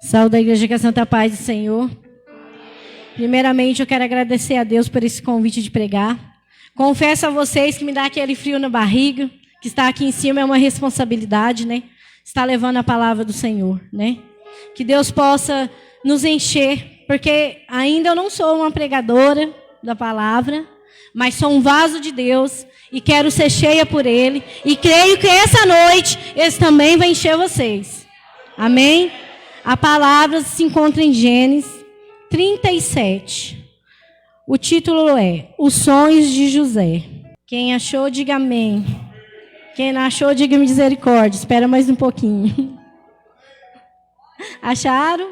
Saúde da igreja com a santa paz do Senhor. Primeiramente, eu quero agradecer a Deus por esse convite de pregar. Confesso a vocês que me dá aquele frio na barriga, que estar aqui em cima é uma responsabilidade, né? Estar levando a palavra do Senhor, né? Que Deus possa nos encher, porque ainda eu não sou uma pregadora da palavra, mas sou um vaso de Deus e quero ser cheia por Ele. E creio que essa noite Ele também vai encher vocês. Amém? A palavra se encontra em Gênesis 37. O título é Os Sonhos de José. Quem achou, diga amém. Quem não achou, diga misericórdia. Espera mais um pouquinho. Acharam?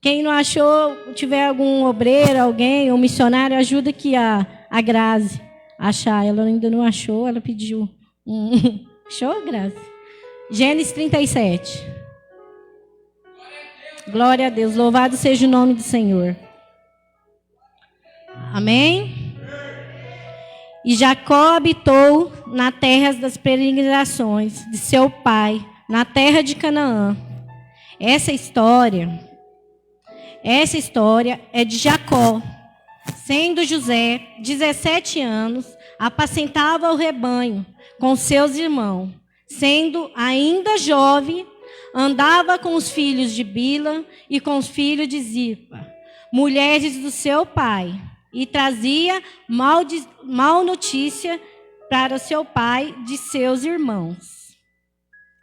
Quem não achou, tiver algum obreiro, alguém, um missionário, ajuda aqui a Grazi a achar. Ela ainda não achou, ela pediu. Achou, Grazi? Gênesis 37. Glória a Deus, louvado seja o nome do Senhor. Amém? E Jacó habitou na terra das peregrinações de seu pai, na terra de Canaã. Essa história é de Jacó. Sendo José 17 anos, apacentava o rebanho com seus irmãos. Sendo ainda jovem, andava com os filhos de Bila e com os filhos de Zilpa, mulheres do seu pai, e trazia mal notícia para seu pai de seus irmãos.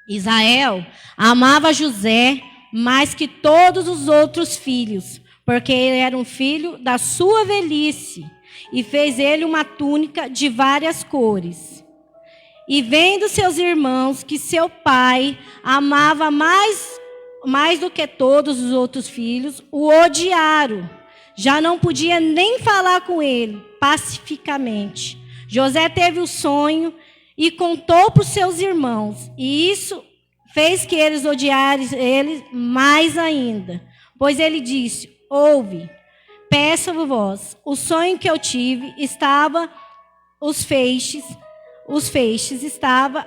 Israel amava José mais que todos os outros filhos, porque ele era um filho da sua velhice, e fez ele uma túnica de várias cores. E vendo seus irmãos que seu pai amava mais do que todos os outros filhos, o odiaram. Já não podia nem falar com ele pacificamente. José teve o sonho e contou para os seus irmãos. E isso fez que eles odiassem ele mais ainda. Pois ele disse: ouve, peço-vos, o sonho que eu tive estava os feixes estava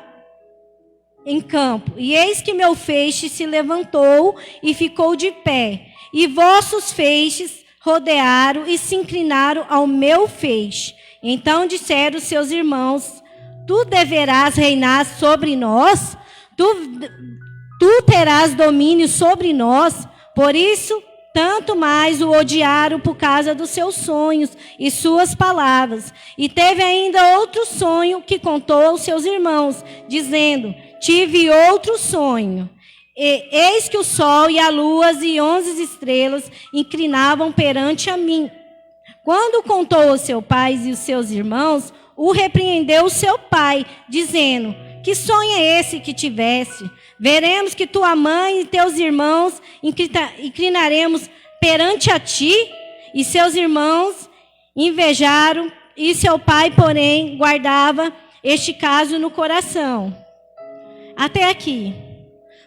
em campo, e eis que meu feixe se levantou e ficou de pé, e vossos feixes rodearam e se inclinaram ao meu feixe. Então disseram seus irmãos: tu deverás reinar sobre nós, tu terás domínio sobre nós. Por isso tanto mais o odiaram por causa dos seus sonhos e suas palavras. E teve ainda outro sonho que contou aos seus irmãos, dizendo: tive outro sonho. Eis que o sol e a lua e 11 estrelas inclinavam perante a mim. Quando contou ao seu pai e os seus irmãos, o repreendeu o seu pai, dizendo: que sonho é esse que tiveste? Veremos que tua mãe e teus irmãos inclinaremos perante a ti. E seus irmãos invejaram, e seu pai, porém, guardava este caso no coração. Até aqui.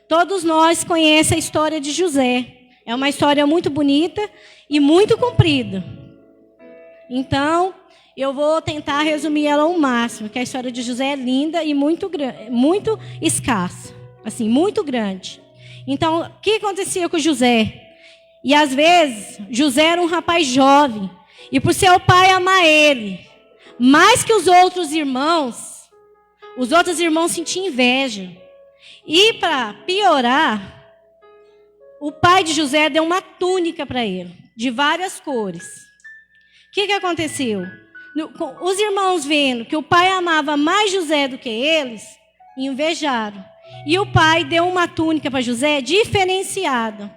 Todos nós conhecemos a história de José. É uma história muito bonita e muito comprida. Então, eu vou tentar resumir ela ao máximo, porque a história de José é linda e muito escassa. Assim, muito grande. Então, o que acontecia com José? E às vezes, José era um rapaz jovem, e por seu pai amar ele, mais que os outros irmãos sentiam inveja. E para piorar, o pai de José deu uma túnica para ele, de várias cores. O que aconteceu? Os irmãos, vendo que o pai amava mais José do que eles, invejaram. E o pai deu uma túnica para José diferenciada.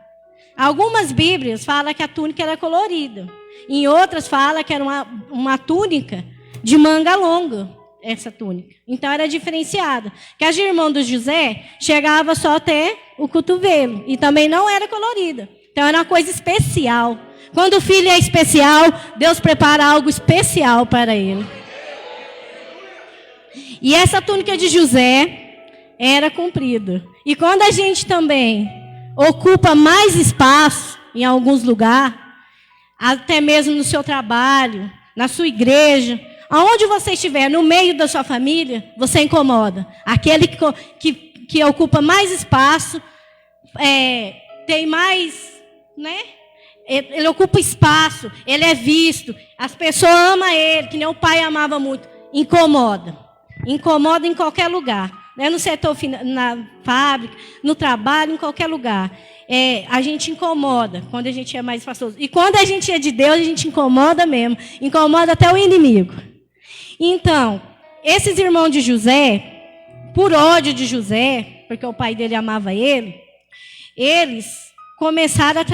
Algumas Bíblias falam que a túnica era colorida. Em outras falam que era uma túnica de manga longa, essa túnica. Então era diferenciada. Que as irmãs do José chegava só até o cotovelo. E também não era colorida. Então era uma coisa especial. Quando o filho é especial, Deus prepara algo especial para ele. E essa túnica de José era comprida. E quando a gente também ocupa mais espaço em alguns lugares, até mesmo no seu trabalho, na sua igreja, aonde você estiver, no meio da sua família, você incomoda. Aquele que ocupa mais espaço tem mais, né? Ele ocupa espaço, ele é visto, as pessoas amam ele, que nem o pai amava muito. Incomoda. Incomoda em qualquer lugar. Né? No setor, na fábrica, no trabalho, em qualquer lugar. A gente incomoda quando a gente é mais espaçoso. E quando a gente é de Deus, a gente incomoda mesmo. Incomoda até o inimigo. Então, esses irmãos de José, por ódio de José, porque o pai dele amava ele, eles começaram a...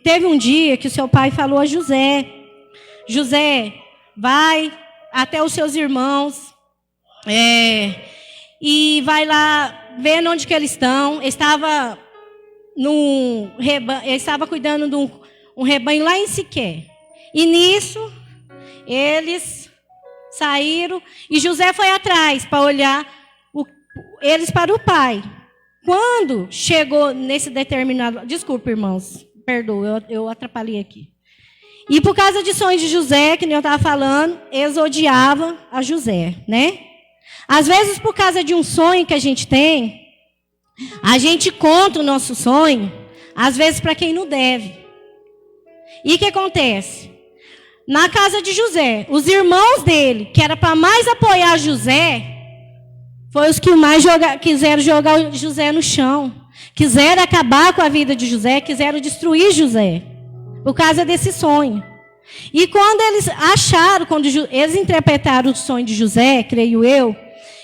teve um dia que o seu pai falou a José: José, vai até os seus irmãos e vai lá ver onde que eles estão. Ele estava cuidando de um rebanho lá em Siquém. E nisso, eles saíram e José foi atrás para olhar eles para o pai. Quando chegou nesse determinado... Desculpa, irmãos, perdoa, eu atrapalhei aqui. E por causa de sonhos de José, que nem eu estava falando, eles odiavam a José, né? Às vezes, por causa de um sonho que a gente tem, a gente conta o nosso sonho, às vezes para quem não deve. E o que acontece? Na casa de José, os irmãos dele, que era para mais apoiar José, foi os que mais quiseram jogar José no chão. Quiseram acabar com a vida de José, quiseram destruir José, por causa desse sonho. E quando eles acharam, quando eles interpretaram o sonho de José, creio eu,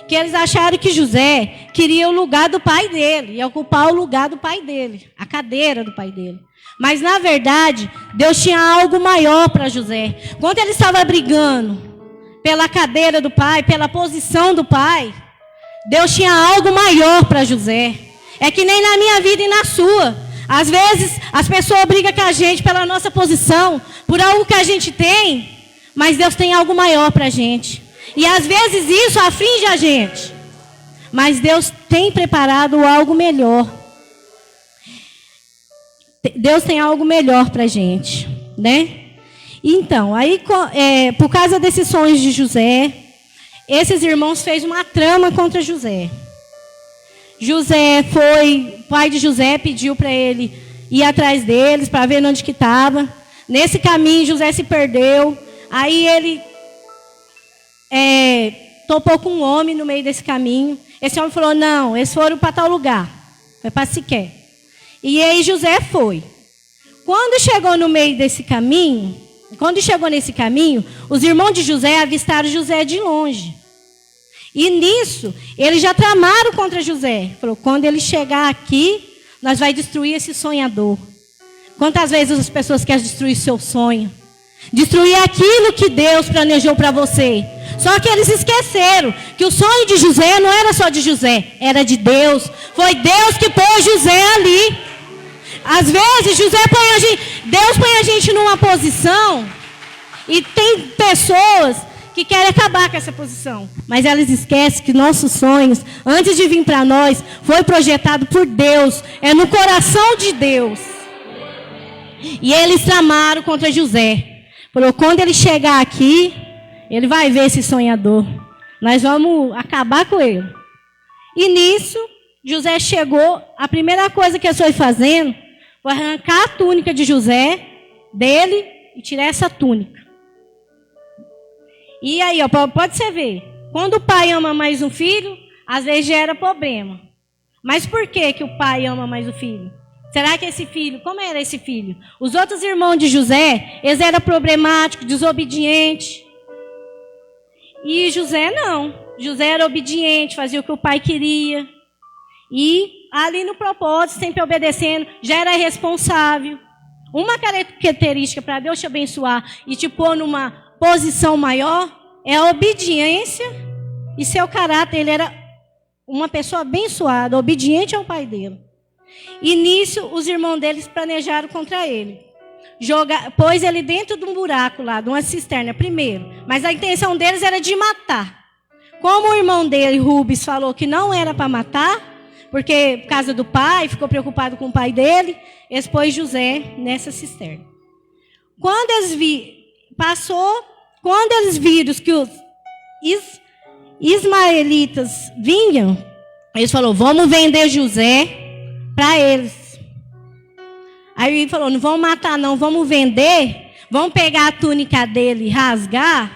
que eles acharam que José queria o lugar do pai dele, ia ocupar o lugar do pai dele, a cadeira do pai dele. Mas, na verdade, Deus tinha algo maior para José. Quando ele estava brigando pela cadeira do pai, pela posição do pai, Deus tinha algo maior para José. É que nem na minha vida e na sua. Às vezes, as pessoas brigam com a gente pela nossa posição, por algo que a gente tem, mas Deus tem algo maior para a gente. E, às vezes, isso aflige a gente. Mas Deus tem preparado algo melhor. Deus tem algo melhor para a gente, né? Então, aí, por causa desses sonhos de José, esses irmãos fez uma trama contra José. O pai de José pediu para ele ir atrás deles, para ver onde que estava. Nesse caminho, José se perdeu. Aí ele topou com um homem no meio desse caminho. Esse homem falou: não, eles foram para tal lugar. Foi para Siquém. E aí José foi. Quando chegou nesse caminho, os irmãos de José avistaram José de longe. E nisso, eles já tramaram contra José. Falou: quando ele chegar aqui, nós vamos destruir esse sonhador. Quantas vezes as pessoas querem destruir seu sonho? Destruir aquilo que Deus planejou para você. Só que eles esqueceram que o sonho de José não era só de José, era de Deus. Foi Deus que pôs José ali. Às vezes, Deus põe a gente numa posição e tem pessoas que querem acabar com essa posição. Mas elas esquecem que nossos sonhos, antes de vir para nós, foi projetado por Deus. É no coração de Deus. E eles tramaram contra José. Falou: quando ele chegar aqui, ele vai ver esse sonhador. Nós vamos acabar com ele. E nisso, José chegou. A primeira coisa que ele foi fazendo foi arrancar a túnica de José dele e tirar essa túnica. E aí, pode você ver. Quando o pai ama mais um filho, às vezes gera problema. Mas por que o pai ama mais o filho? Será que esse filho, como era esse filho? Os outros irmãos de José, eles eram problemáticos, desobedientes. E José não. José era obediente, fazia o que o pai queria. E ali no propósito, sempre obedecendo, já era responsável. Uma característica para Deus te abençoar e te pôr numa posição maior é a obediência. E seu caráter, ele era uma pessoa abençoada, obediente ao pai dele. E nisso, os irmãos deles planejaram contra ele. Pôs ele dentro de um buraco lá, de uma cisterna primeiro. Mas a intenção deles era de matar. Como o irmão dele, Rubens, falou que não era para matar, porque por causa do pai, ficou preocupado com o pai dele, eles pôs José nessa cisterna. Quando eles viram que os ismaelitas vinham, eles falaram: vamos vender José para eles. Aí ele falou, não vamos matar não, vamos vender, vamos pegar a túnica dele e rasgar,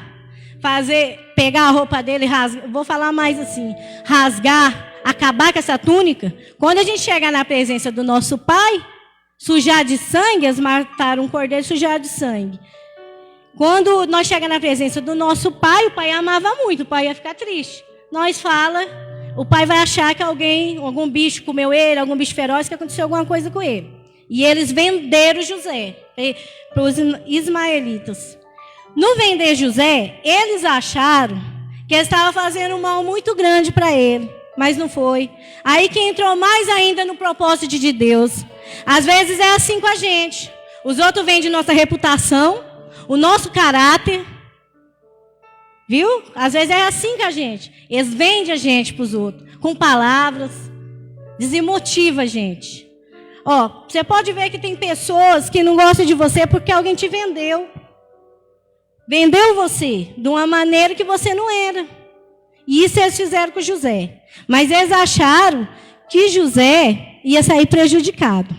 pegar a roupa dele e rasgar, vou falar mais assim, rasgar, acabar com essa túnica. Quando a gente chegar na presença do nosso Pai, sujar de sangue, eles mataram um cordeiro e sujar de sangue. Quando nós chegar na presença do nosso Pai, o Pai amava muito, o Pai ia ficar triste. Nós fala, o Pai vai achar que algum bicho comeu ele, algum bicho feroz, que aconteceu alguma coisa com ele. E eles venderam José para os ismaelitas. No vender José, eles acharam que ele estava fazendo um mal muito grande para ele, mas não foi. Aí que entrou mais ainda no propósito de Deus. Às vezes é assim com a gente. Os outros vendem nossa reputação, o nosso caráter. Viu? Às vezes é assim com a gente. Eles vendem a gente para os outros, com palavras, desmotiva a gente. Ó, você pode ver que tem pessoas que não gostam de você porque alguém te vendeu. Vendeu você de uma maneira que você não era. E isso eles fizeram com José. Mas eles acharam que José ia sair prejudicado.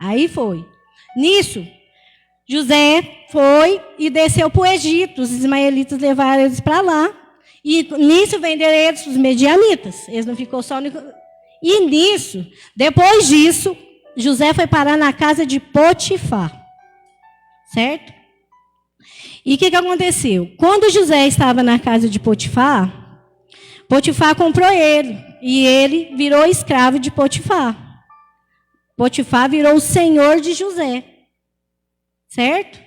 Aí foi. Nisso, José foi e desceu para o Egito. Os ismaelitas levaram eles para lá. E nisso venderam eles para os medianitas. Eles não ficou só... E nisso, depois disso, José foi parar na casa de Potifar. Certo? E o que aconteceu? Quando José estava na casa de Potifar, Potifar comprou ele. E ele virou escravo de Potifar. Potifar virou o senhor de José. Certo?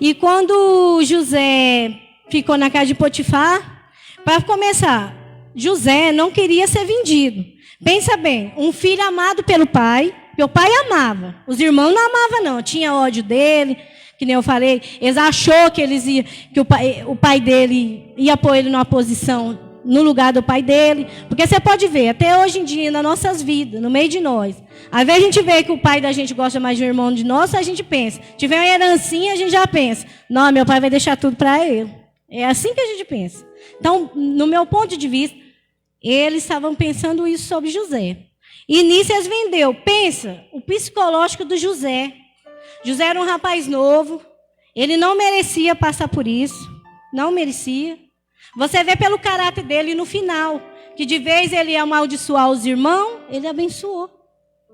E quando José ficou na casa de Potifar, para começar, José não queria ser vendido. Pensa bem, um filho amado pelo pai, que o pai amava. Os irmãos não amavam não, tinha ódio dele, que nem eu falei. Eles achou que o pai dele ia pôr ele numa posição no lugar do pai dele. Porque você pode ver, até hoje em dia, nas nossas vidas, no meio de nós, às vezes a gente vê que o pai da gente gosta mais de um irmão de nós, a gente pensa. Tiver uma herancinha, a gente já pensa. Não, meu pai vai deixar tudo para ele. É assim que a gente pensa. Então, no meu ponto de vista, eles estavam pensando isso sobre José. E nisso eles vendeu. Pensa, o psicológico do José. José era um rapaz novo. Ele não merecia passar por isso. Não merecia. Você vê pelo caráter dele no final, que de vez ele ia amaldiçoar os irmãos, ele abençoou.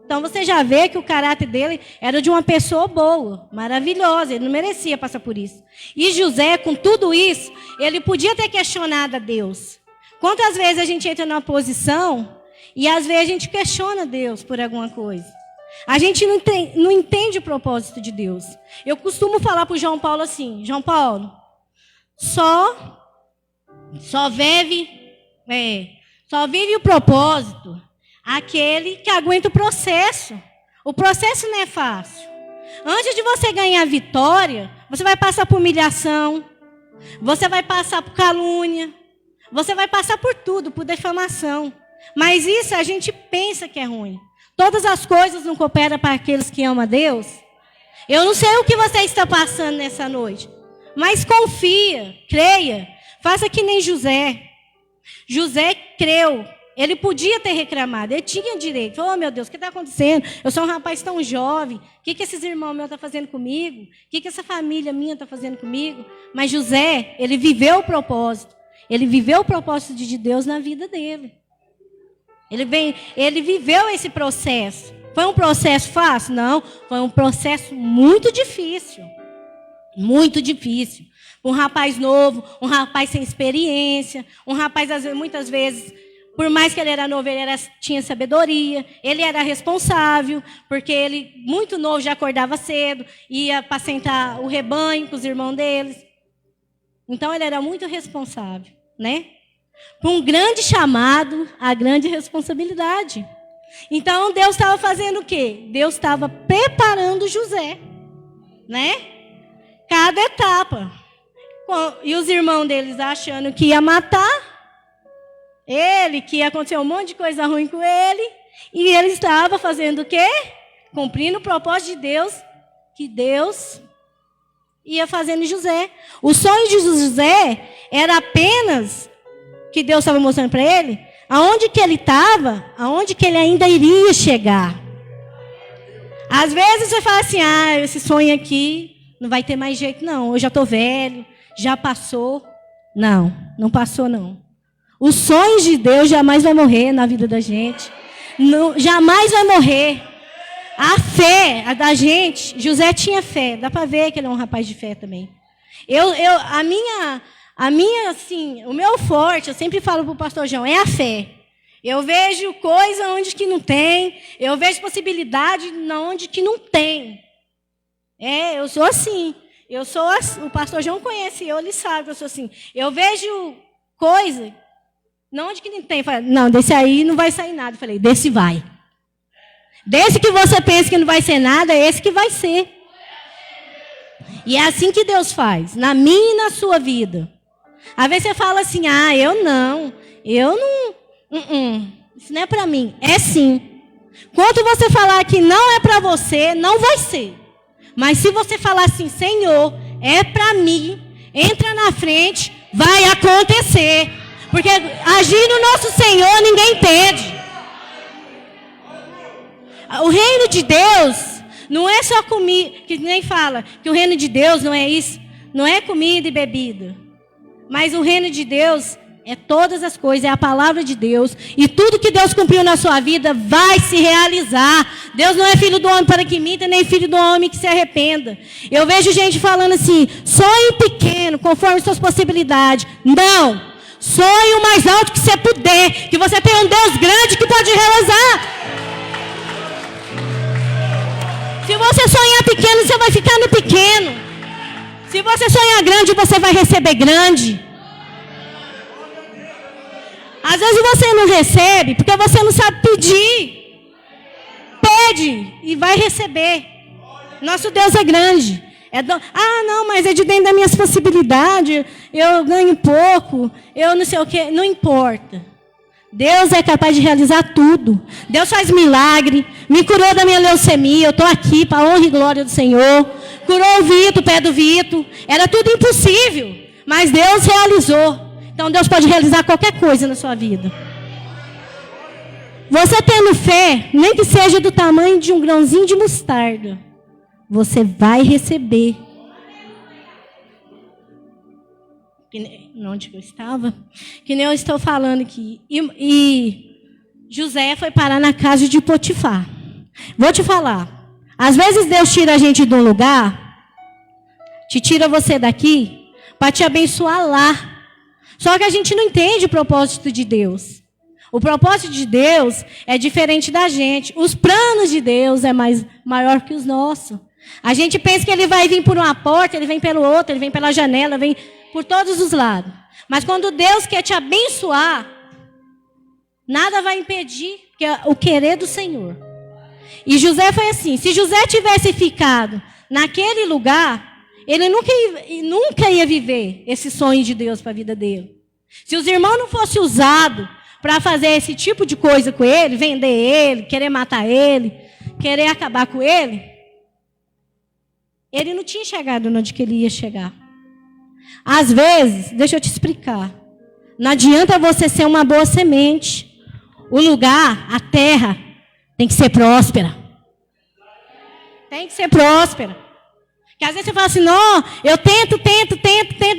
Então você já vê que o caráter dele era de uma pessoa boa, maravilhosa, ele não merecia passar por isso. E José, com tudo isso, ele podia ter questionado a Deus. Quantas vezes a gente entra numa posição e às vezes a gente questiona Deus por alguma coisa. A gente não entende o propósito de Deus. Eu costumo falar para o João Paulo assim, João Paulo, só vive o propósito aquele que aguenta o processo. O processo não é fácil. Antes de você ganhar a vitória, você vai passar por humilhação, você vai passar por calúnia, você vai passar por tudo, por defamação. Mas isso a gente pensa que é ruim. Todas as coisas não cooperam para aqueles que amam a Deus. Eu não sei o que você está passando nessa noite, mas confia, creia. Faça que nem José. José creu. Ele podia ter reclamado. Ele tinha direito. Oh, meu Deus, o que está acontecendo? Eu sou um rapaz tão jovem. O que esses irmãos meus estão fazendo comigo? O que essa família minha está fazendo comigo? Mas José, ele viveu o propósito. Ele viveu o propósito de Deus na vida dele. Ele viveu esse processo. Foi um processo fácil? Não. Foi um processo muito difícil. Muito difícil. Um rapaz novo, um rapaz sem experiência, um rapaz, muitas vezes, por mais que ele era novo, ele tinha sabedoria, ele era responsável, porque ele, muito novo, já acordava cedo, ia apacentar o rebanho com os irmãos deles. Então, ele era muito responsável, né? Com um grande chamado, a grande responsabilidade. Então, Deus estava fazendo o quê? Deus estava preparando José, né? Cada etapa. E os irmãos deles achando que ia matar ele, que ia acontecer um monte de coisa ruim com ele. E ele estava fazendo o quê? Cumprindo o propósito de Deus, que Deus ia fazendo em José. O sonho de José era apenas que Deus estava mostrando para ele aonde que ele estava, aonde que ele ainda iria chegar. Às vezes você fala assim, esse sonho aqui não vai ter mais jeito, não. Eu já estou velho, já passou. Não, não passou, não. Os sonhos de Deus jamais vai morrer na vida da gente. Não, jamais vai morrer. A fé da gente, José tinha fé. Dá para ver que ele é um rapaz de fé também. Assim, o meu forte, eu sempre falo para o pastor João, é a fé. Eu vejo coisa onde que não tem. Eu vejo possibilidade onde que não tem. Eu sou assim. O pastor João conhece eu, ele sabe que eu sou assim. Eu vejo coisa onde que não tem. Não, desse aí não vai sair nada. Eu falei, desse vai. Desse que você pensa que não vai ser nada, é esse que vai ser. E é assim que Deus faz, na minha e na sua vida. Às vezes você fala assim, eu não, isso não é para mim. É sim. Quando você falar que não é para você, não vai ser. Mas se você falar assim, Senhor, é para mim, entra na frente, vai acontecer. Porque agir no nosso Senhor ninguém impede. O reino de Deus não é só comida, que nem fala que o reino de Deus não é isso, não é comida e bebida. Mas o reino de Deus é todas as coisas, é a palavra de Deus. E tudo que Deus cumpriu na sua vida vai se realizar. Deus não é filho do homem para que minta, nem filho do homem que se arrependa. Eu vejo gente falando assim, sonhe pequeno, conforme suas possibilidades. Não, sonhe o mais alto que você puder, que você tem um Deus grande que pode realizar. Se você sonhar pequeno, você vai ficar no pequeno. Se você sonhar grande, você vai receber grande. Às vezes você não recebe porque você não sabe pedir. Pede e vai receber. Nosso Deus é grande. Não, mas é de dentro das minhas possibilidades. Eu ganho pouco. Eu não sei o quê. Não importa. Deus é capaz de realizar tudo. Deus faz milagre. Me curou da minha leucemia. Eu estou aqui para a honra e glória do Senhor. Curou o Vitor, o pé do Vitor. Era tudo impossível. Mas Deus realizou. Então Deus pode realizar qualquer coisa na sua vida. Você tendo fé, nem que seja do tamanho de um grãozinho de mostarda, você vai receber. Onde eu estava? Que nem eu estou falando aqui. E José foi parar na casa de Potifar. Vou te falar. Às vezes Deus tira a gente de um lugar, tira você daqui, para te abençoar lá. Só que a gente não entende o propósito de Deus. O propósito de Deus é diferente da gente. Os planos de Deus é maior que os nossos. A gente pensa que ele vai vir por uma porta, ele vem pelo outro, ele vem pela janela, vem por todos os lados. Mas quando Deus quer te abençoar, nada vai impedir, que é o querer do Senhor. E José foi assim. Se José tivesse ficado naquele lugar, ele nunca ia viver esse sonho de Deus para a vida dele. Se os irmãos não fossem usados para fazer esse tipo de coisa com ele, vender ele, querer matar ele, querer acabar com ele, ele não tinha chegado onde que ele ia chegar. Às vezes, deixa eu te explicar, não adianta você ser uma boa semente. O lugar, a terra, tem que ser próspera. Tem que ser próspera. Porque às vezes você fala assim, não, eu tento,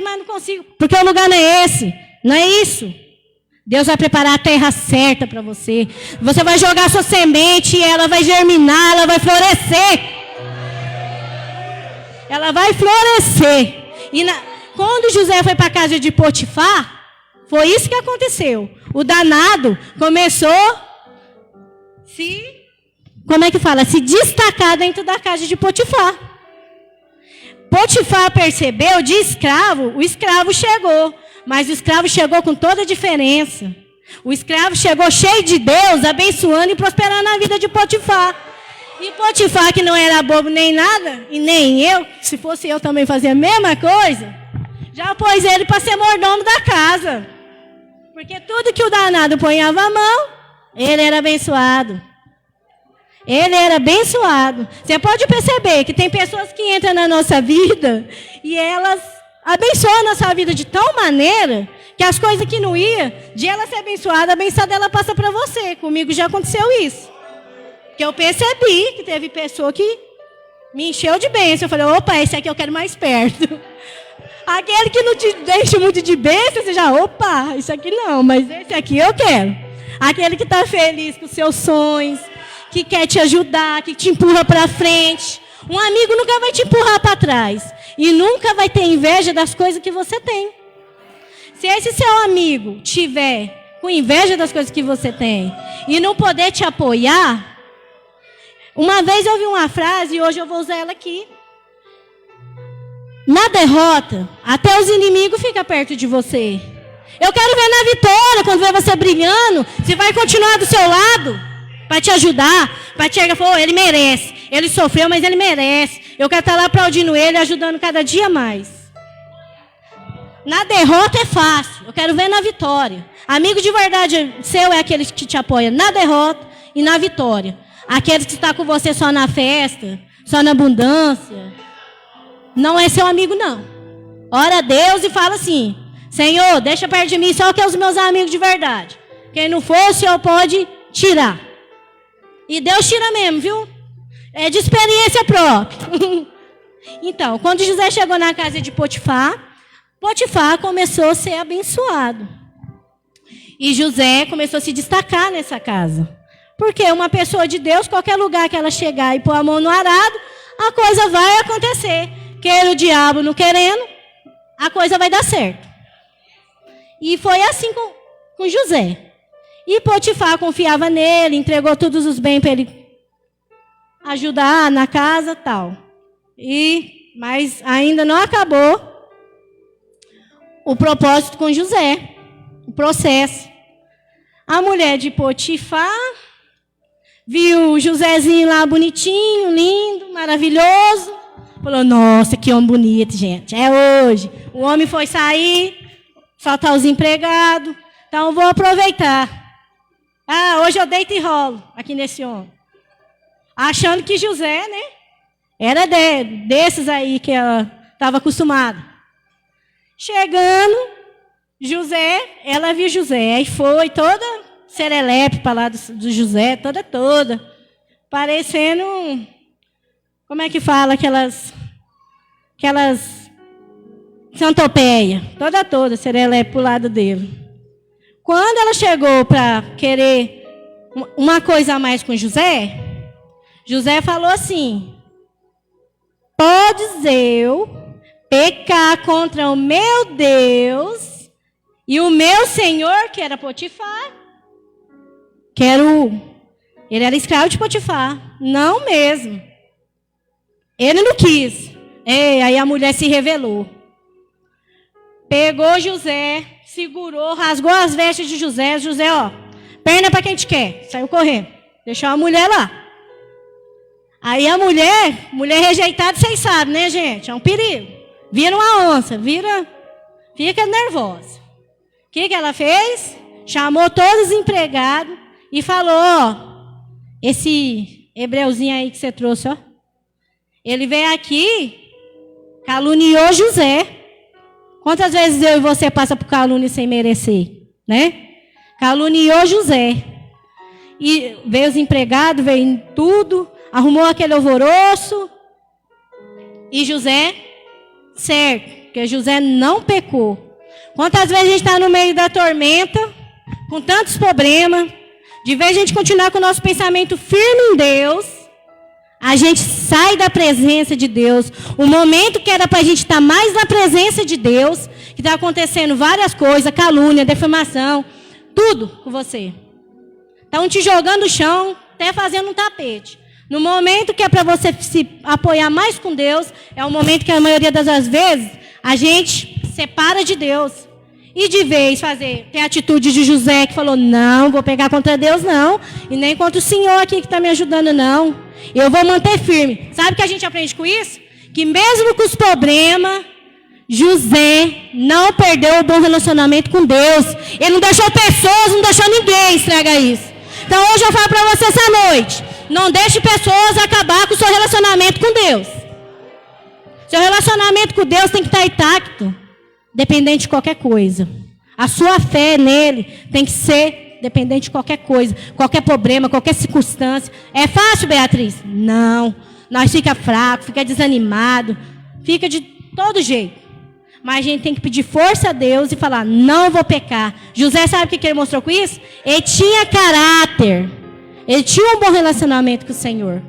mas não consigo. Porque o lugar não é esse. Não é isso. Deus vai preparar a terra certa para você. Você vai jogar sua semente e ela vai germinar, ela vai florescer. Ela vai florescer. E quando José foi para a casa de Potifar, foi isso que aconteceu. O danado começou se destacar dentro da casa de Potifar. Potifar percebeu de escravo, o escravo chegou. Mas o escravo chegou com toda a diferença. O escravo chegou cheio de Deus, abençoando e prosperando a vida de Potifar. E Potifar, que não era bobo nem nada, e nem eu, se fosse eu também fazia a mesma coisa, já pôs ele para ser mordomo da casa. Porque tudo que o danado ponhava a mão, ele era abençoado. Ele era abençoado. Você pode perceber que tem pessoas que entram na nossa vida e elas abençoam a nossa vida de tal maneira que as coisas que não iam, de ela ser abençoada, a benção dela passa para você. Comigo já aconteceu isso. Porque eu percebi que teve pessoa que me encheu de bênção. Eu falei, opa, esse aqui eu quero mais perto. Aquele que não te deixa muito de bênção, você já, opa, isso aqui não, mas esse aqui eu quero. Aquele que está feliz com os seus sonhos, que quer te ajudar, que te empurra para frente. Um amigo nunca vai te empurrar para trás. E nunca vai ter inveja das coisas que você tem. Se esse seu amigo tiver com inveja das coisas que você tem e não poder te apoiar, uma vez eu ouvi uma frase e hoje eu vou usar ela aqui. Na derrota, até os inimigos ficam perto de você. Eu quero ver na vitória, quando ver você brilhando, você vai continuar do seu lado para te ajudar, para te chegar e falar, ele merece. Ele sofreu, mas ele merece. Eu quero estar lá aplaudindo ele, ajudando cada dia mais. Na derrota é fácil, eu quero ver na vitória. Amigo de verdade seu é aquele que te apoia na derrota e na vitória. Aquele que está com você só na festa, só na abundância, não é seu amigo não. Ora a Deus e fala assim, Senhor, deixa perto de mim só que é os meus amigos de verdade. Quem não for, o Senhor pode tirar. E Deus tira mesmo, viu? É de experiência própria. Então, quando José chegou na casa de Potifar, Potifar começou a ser abençoado. E José começou a se destacar nessa casa. Porque uma pessoa de Deus, qualquer lugar que ela chegar e pôr a mão no arado, a coisa vai acontecer. Queira o diabo não querendo, a coisa vai dar certo. E foi assim com José. E Potifar confiava nele, entregou todos os bens para ele ajudar na casa e tal. Mas ainda não acabou o propósito com José, o processo. A mulher de Potifar viu o Josézinho lá bonitinho, lindo, maravilhoso. Falou, nossa, que homem bonito, gente. É hoje. O homem foi sair, faltar os empregados. Então, eu vou aproveitar. Hoje eu deito e rolo aqui nesse homem. Achando que José, né? Era desses aí que ela estava acostumada. Chegando, ela viu José. E foi toda serelepe para lá do José, toda. Parecendo, como é que fala, aquelas santopeia. Toda, serelepe para o lado dele. Quando ela chegou para querer uma coisa a mais com José, José falou assim, podes eu pecar contra o meu Deus e o meu Senhor, que era Potifar, ele era escravo de Potifar. Não mesmo. Ele não quis. Aí a mulher se revelou. Pegou José, segurou, rasgou as vestes de José. José, perna para quem te quer. Saiu correndo. Deixou a mulher lá. Aí a mulher rejeitada, vocês sabem, né, gente? É um perigo. Vira uma onça, fica nervosa. O que ela fez? Chamou todos os empregados e falou, esse hebreuzinho aí que você trouxe, ele veio aqui, caluniou José. Quantas vezes eu e você passa por calúnia sem merecer, né? Caluniou José. E veio os empregados, veio em tudo, arrumou aquele alvoroço. E José, certo, porque José não pecou. Quantas vezes a gente está no meio da tormenta, com tantos problemas, de vez a gente continuar com o nosso pensamento firme em Deus, a gente sai da presença de Deus. O momento que era para a gente estar mais na presença de Deus, que está acontecendo várias coisas, calúnia, defamação, tudo com você. Estão te jogando no chão, até fazendo um tapete. No momento que é para você se apoiar mais com Deus, é o momento que a maioria das vezes a gente separa de Deus. E de vez tem a atitude de José que falou, não, vou pegar contra Deus não, e nem contra o Senhor aqui que está me ajudando não. Eu vou manter firme. Sabe o que a gente aprende com isso? Que mesmo com os problemas, José não perdeu o bom relacionamento com Deus. Ele não deixou pessoas, não deixou ninguém estragar isso. Então hoje eu falo para você essa noite, não deixe pessoas acabar com o seu relacionamento com Deus. Seu relacionamento com Deus tem que estar intacto, dependente de qualquer coisa. A sua fé nele tem que ser dependente de qualquer coisa, qualquer problema, qualquer circunstância. É fácil, Beatriz? Não. Nós fica fraco, fica desanimado, fica de todo jeito. Mas a gente tem que pedir força a Deus e falar, não vou pecar. José, sabe o que ele mostrou com isso? Ele tinha caráter. Ele tinha um bom relacionamento com o Senhor.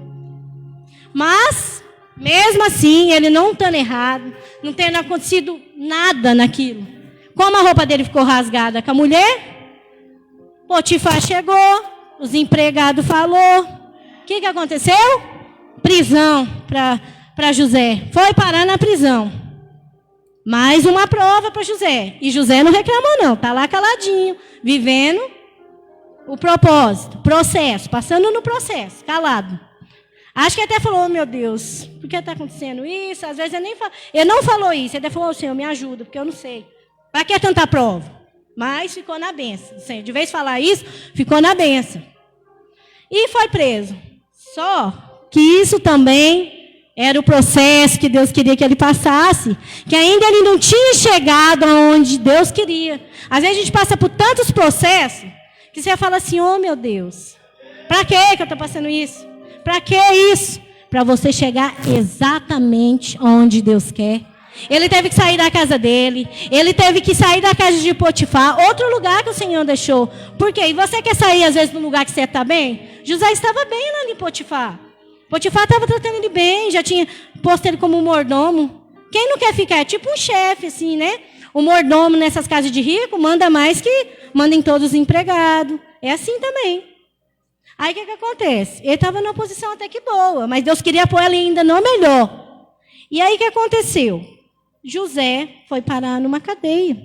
Mas, mesmo assim, ele não estando errado, não tendo acontecido nada naquilo. Como a roupa dele ficou rasgada com a mulher, Potifar chegou, os empregados falou. O que aconteceu? Prisão para José. Foi parar na prisão. Mais uma prova para José. E José não reclamou não, está lá caladinho, vivendo o propósito, processo, passando no processo, calado. Acho que até falou, oh, meu Deus, por que está acontecendo isso? Às vezes ele não falou isso, ele até falou, Senhor, me ajuda, porque eu não sei. Para que tanta prova? Mas ficou na bênção. Senhor, de vez em falar isso, ficou na bênção. E foi preso. Só que isso também era o processo que Deus queria que ele passasse, que ainda ele não tinha chegado aonde Deus queria. Às vezes a gente passa por tantos processos, que você fala assim, oh meu Deus, para que eu estou passando isso? Para que isso? Para você chegar exatamente onde Deus quer. Ele teve que sair da casa dele, ele teve que sair da casa de Potifar, outro lugar que o Senhor deixou. Por quê? E você quer sair às vezes do lugar que você está bem? José estava bem lá em Potifar. Potifar estava tratando ele bem, já tinha posto ele como mordomo. Quem não quer ficar? É tipo um chefe, assim, né? O mordomo nessas casas de rico manda mais que mandem todos os empregados. É assim também. Aí o que acontece? Ele estava numa posição até que boa, mas Deus queria pôr ele ainda no melhor. E aí o que aconteceu? José foi parar numa cadeia.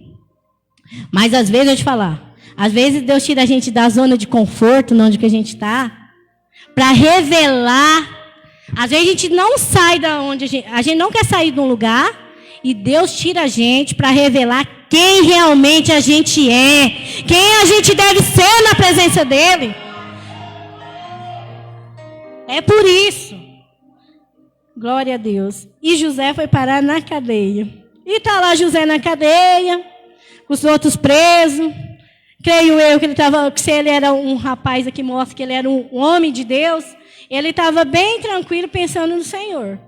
Mas às vezes, eu vou te falar, às vezes Deus tira a gente da zona de conforto, onde que a gente está, para revelar. Às vezes a gente não sai da onde a gente não quer sair de um lugar e Deus tira a gente para revelar quem realmente a gente é, quem a gente deve ser na presença dele. É por isso. Glória a Deus. E José foi parar na cadeia. E está lá José na cadeia, com os outros presos. Creio eu que se ele era um rapaz aqui, mostra que ele era um homem de Deus. Ele estava bem tranquilo pensando no Senhor.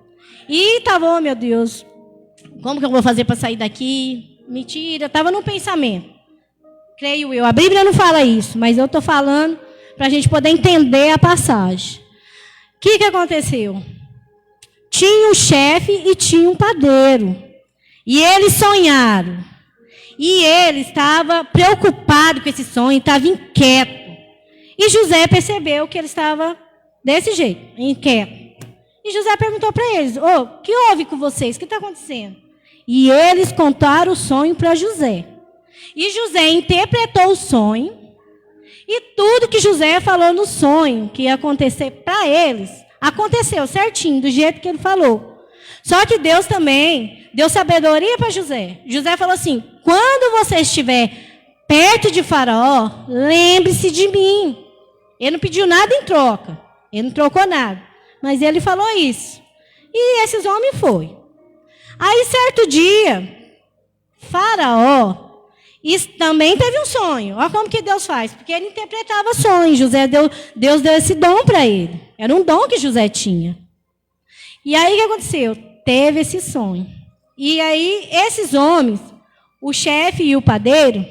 E estava, oh meu Deus, como que eu vou fazer para sair daqui? Mentira, estava no pensamento. Creio eu, a Bíblia não fala isso, mas eu estou falando para a gente poder entender a passagem. O que aconteceu? Tinha um chefe e tinha um padeiro. E eles sonharam. E ele estava preocupado com esse sonho, estava inquieto. E José percebeu que ele estava desse jeito, inquieto. E José perguntou para eles, o que houve com vocês? O que está acontecendo? E eles contaram o sonho para José. E José interpretou o sonho. E tudo que José falou no sonho, que ia acontecer para eles, aconteceu certinho, do jeito que ele falou. Só que Deus também deu sabedoria para José. José falou assim, quando você estiver perto de Faraó, lembre-se de mim. Ele não pediu nada em troca. Ele não trocou nada. Mas ele falou isso. E esses homens foi. Aí, certo dia, Faraó também teve um sonho. Olha como que Deus faz. Porque ele interpretava sonhos. Deus deu esse dom para ele. Era um dom que José tinha. E aí, o que aconteceu? Teve esse sonho. E aí, esses homens, o chefe e o padeiro,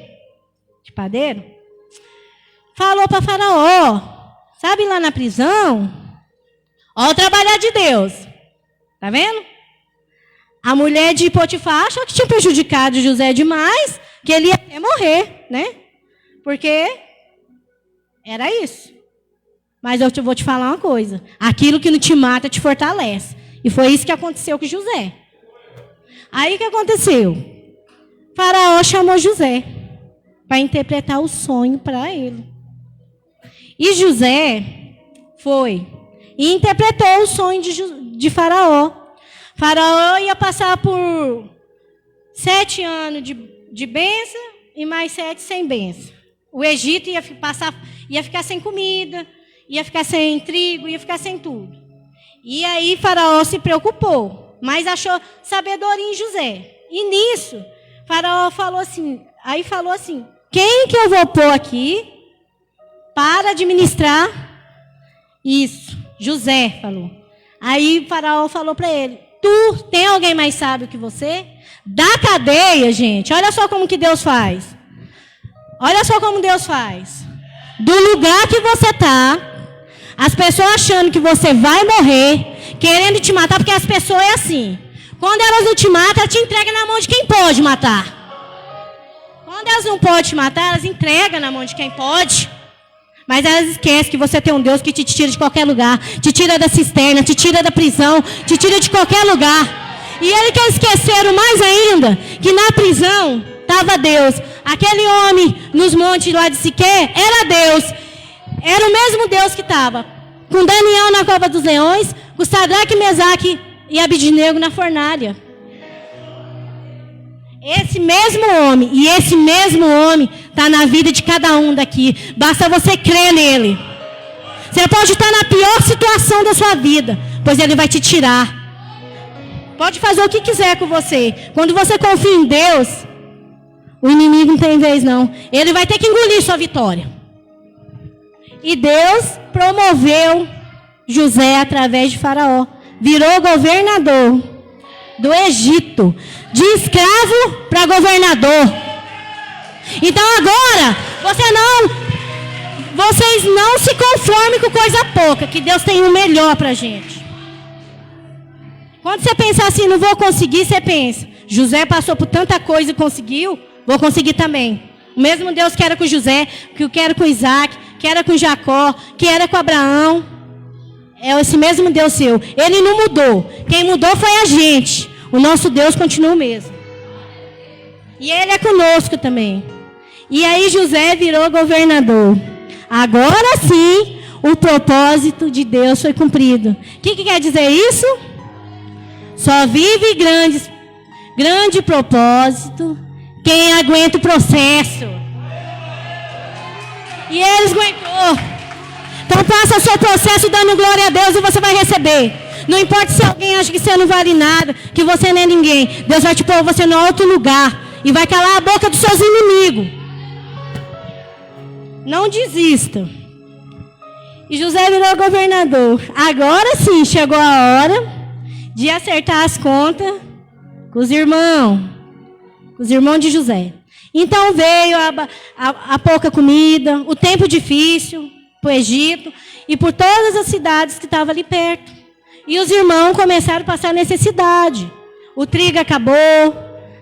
falou para Faraó, sabe lá na prisão? Olha o trabalhar de Deus. Tá vendo? A mulher de Potifar achou que tinha prejudicado José demais, que ele ia até morrer, né? Porque era isso. Mas eu vou te falar uma coisa. Aquilo que não te mata te fortalece. E foi isso que aconteceu com José. Aí o que aconteceu? Faraó chamou José para interpretar o sonho para ele. E José foi e interpretou o sonho de Faraó. Faraó ia passar por 7 anos de bênção e mais 7 sem bênção. O Egito ia ficar sem comida, ia ficar sem trigo, ia ficar sem tudo. E aí Faraó se preocupou, mas achou sabedoria em José. E nisso, Faraó falou assim, quem que eu vou pôr aqui para administrar isso. José falou. Aí o faraó falou para ele, tu tem alguém mais sábio que você? Da cadeia, gente, olha só como que Deus faz. Olha só como Deus faz. Do lugar que você está, as pessoas achando que você vai morrer, querendo te matar, porque as pessoas é assim. Quando elas não te matam, elas te entregam na mão de quem pode matar. Quando elas não podem te matar, elas entregam na mão de quem pode. Mas elas esquecem que você tem um Deus que te tira de qualquer lugar, te tira da cisterna, te tira da prisão, te tira de qualquer lugar. E ele quer esqueceram mais ainda, que na prisão estava Deus. Aquele homem nos montes lá de Siquém era Deus. Era o mesmo Deus que estava com Daniel na cova dos leões, com Sadraque, Mesaque e Abidnego na fornalha. Esse mesmo homem, e esse mesmo homem está na vida de cada um daqui. Basta você crer nele. Você pode estar na pior situação da sua vida, pois ele vai te tirar. Pode fazer o que quiser com você. Quando você confia em Deus, o inimigo não tem vez não. Ele vai ter que engolir sua vitória. E Deus promoveu José através de Faraó. Virou governador do Egito. De escravo para governador. Então agora, vocês não se conformem com coisa pouca, que Deus tem o melhor para a gente. Quando você pensar assim, não vou conseguir, você pensa, José passou por tanta coisa e conseguiu, vou conseguir também. O mesmo Deus que era com José, que era com Isaac, que era com Jacó, que era com Abraão. É esse mesmo Deus seu. Ele não mudou. Quem mudou foi a gente. O nosso Deus continua o mesmo. E ele é conosco também. E aí José virou governador. Agora sim, o propósito de Deus foi cumprido. O que quer dizer isso? Só vive grande propósito quem aguenta o processo. E eles aguentou. Então passa o seu processo dando glória a Deus e você vai receber. Não importa se alguém acha que você não vale nada, que você não é ninguém. Deus vai te pôr você no outro lugar e vai calar a boca dos seus inimigos. Não desista. E José virou governador. Agora sim chegou a hora de acertar as contas com os irmãos de José. Então veio a pouca comida, o tempo difícil para o Egito e por todas as cidades que estavam ali perto. E os irmãos começaram a passar necessidade. O trigo acabou,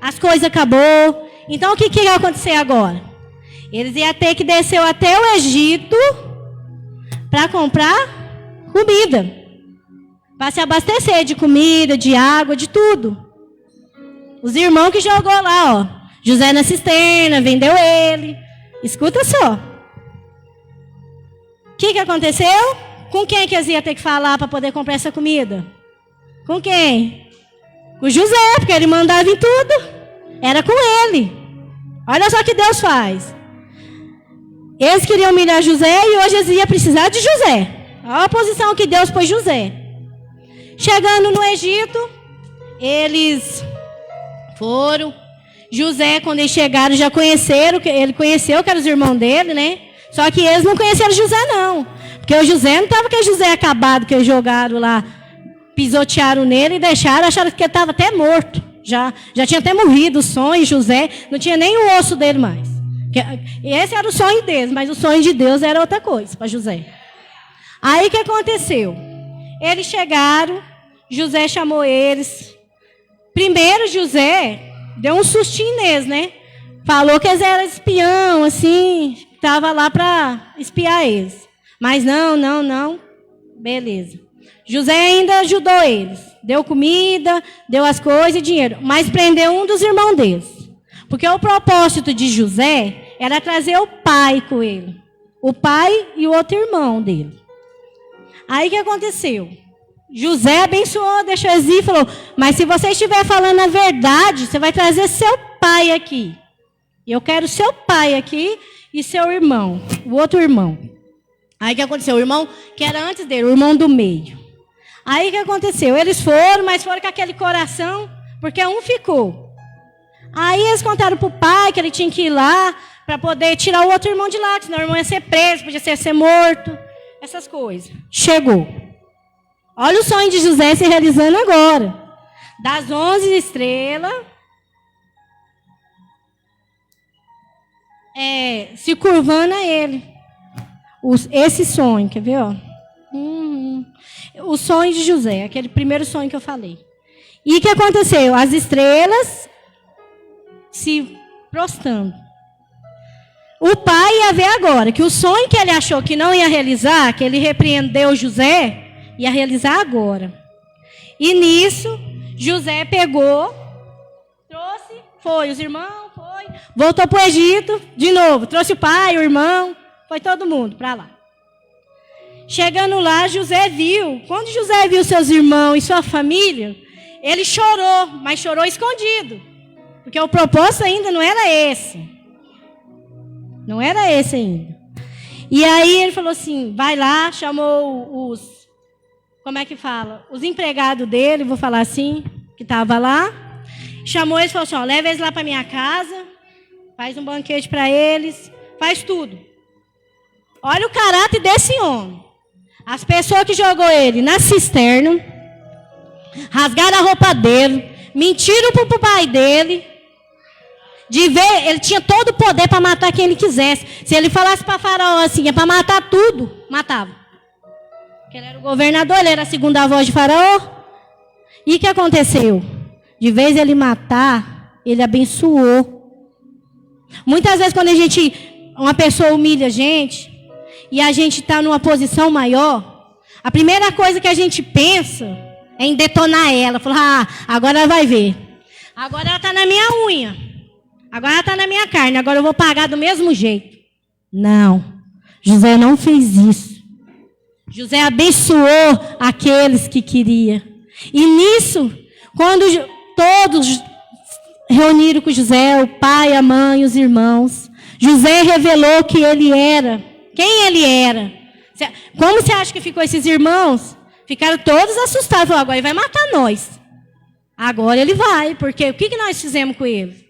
as coisas acabou. Então o que ia acontecer agora? Eles iam ter que descer até o Egito para comprar comida. Para se abastecer de comida, de água, de tudo. Os irmãos que jogou lá, ó. José na cisterna, vendeu ele. Escuta só. O que aconteceu? Com quem que eles iam ter que falar para poder comprar essa comida? Com quem? Com José, porque ele mandava em tudo. Era com ele. Olha só o que Deus faz. Eles queriam humilhar José e hoje eles iam precisar de José. Olha a posição que Deus pôs José. Chegando no Egito, eles foram. José, quando eles chegaram, já conheceram, ele conheceu que eram os irmãos dele, né? Só que eles não conheceram José, não. Porque o José não estava com o José acabado, que eles jogaram lá, pisotearam nele e deixaram, acharam que ele estava até morto. Já tinha até morrido o sonho, José, não tinha nem o osso dele mais. Esse era o sonho deles, mas o sonho de Deus era outra coisa para José. Aí o que aconteceu? Eles chegaram, José chamou eles. Primeiro José deu um sustinho neles, né? Falou que eles eram espião, assim, estava lá para espiar eles. Mas não. Beleza. José ainda ajudou eles. Deu comida, deu as coisas e dinheiro. Mas prendeu um dos irmãos deles. Porque o propósito de José era trazer o pai com ele. O pai e o outro irmão dele. Aí o que aconteceu? José abençoou, deixou eles ir e falou, mas se você estiver falando a verdade, você vai trazer seu pai aqui. Eu quero seu pai aqui e seu irmão, o outro irmão. Aí o que aconteceu? O irmão que era antes dele, o irmão do meio. Aí o que aconteceu? Eles foram, mas foram com aquele coração, porque um ficou. Aí eles contaram para o pai que ele tinha que ir lá para poder tirar o outro irmão de lá, senão o irmão ia ser preso, podia ser morto, essas coisas. Chegou. Olha o sonho de José se realizando agora. Das 11 estrelas, se curvando a ele. Esse sonho, quer ver? Ó? O sonho de José, aquele primeiro sonho que eu falei. E o que aconteceu? As estrelas se prostrando. O pai ia ver agora que o sonho que ele achou que não ia realizar, que ele repreendeu José, ia realizar agora. E nisso, José pegou, trouxe, foi os irmãos, foi, voltou para o Egito, de novo, trouxe o pai, o irmão, foi todo mundo para lá. Chegando lá, José viu, quando José viu seus irmãos e sua família, ele chorou, mas chorou escondido, porque o propósito ainda não era esse. Não era esse ainda. E aí ele falou assim, vai lá, chamou os, como é que fala? Os empregados dele, vou falar assim, que estava lá. Chamou eles e falou assim, ó, leva eles lá para minha casa, faz um banquete para eles, faz tudo. Olha o caráter desse homem. As pessoas que jogou ele na cisterna, rasgaram a roupa dele, mentiram para o pai dele. De ver, ele tinha todo o poder para matar quem ele quisesse. Se ele falasse para Faraó assim, é para matar tudo, matava. Porque ele era o governador, ele era a segunda voz de Faraó. E o que aconteceu? De vez ele matar, ele abençoou. Muitas vezes quando uma pessoa humilha a gente, e a gente está numa posição maior, a primeira coisa que a gente pensa é em detonar ela. Falar, agora ela vai ver. Agora ela está na minha unha. Agora ela está na minha carne, agora eu vou pagar do mesmo jeito. Não, José não fez isso. José abençoou aqueles que queria. E nisso, quando todos reuniram com José, o pai, a mãe, os irmãos, José revelou que ele era, quem ele era. Como você acha que ficou esses irmãos? Ficaram todos assustados, falaram, agora ele vai matar nós. Agora ele vai, porque o que nós fizemos com ele?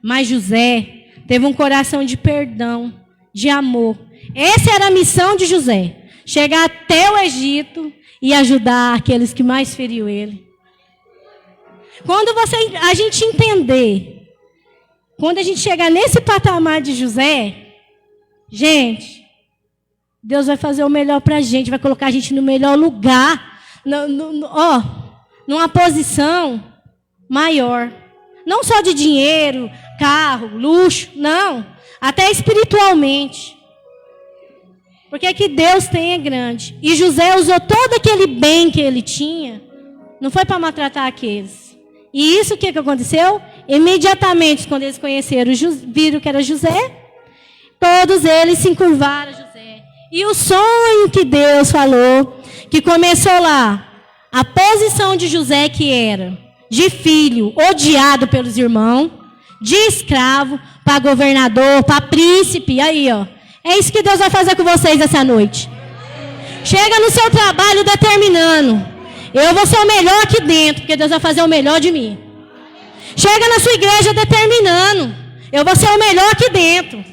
Mas José teve um coração de perdão, de amor. Essa era a missão de José. Chegar até o Egito e ajudar aqueles que mais feriu ele. Quando a gente entender, quando a gente chegar nesse patamar de José, gente, Deus vai fazer o melhor para a gente, vai colocar a gente no melhor lugar, numa posição maior. Não só de dinheiro, carro, luxo, não. Até espiritualmente. Porque que Deus tem é grande. E José usou todo aquele bem que ele tinha, não foi para maltratar aqueles. E isso o que aconteceu? Imediatamente, quando eles conheceram, viram que era José, todos eles se encurvaram a José. E o sonho que Deus falou, que começou lá, a posição de José que era de filho, odiado pelos irmãos, de escravo, para governador, para príncipe, aí ó. É isso que Deus vai fazer com vocês essa noite. Chega no seu trabalho determinando, eu vou ser o melhor aqui dentro, porque Deus vai fazer o melhor de mim. Chega na sua igreja determinando, eu vou ser o melhor aqui dentro.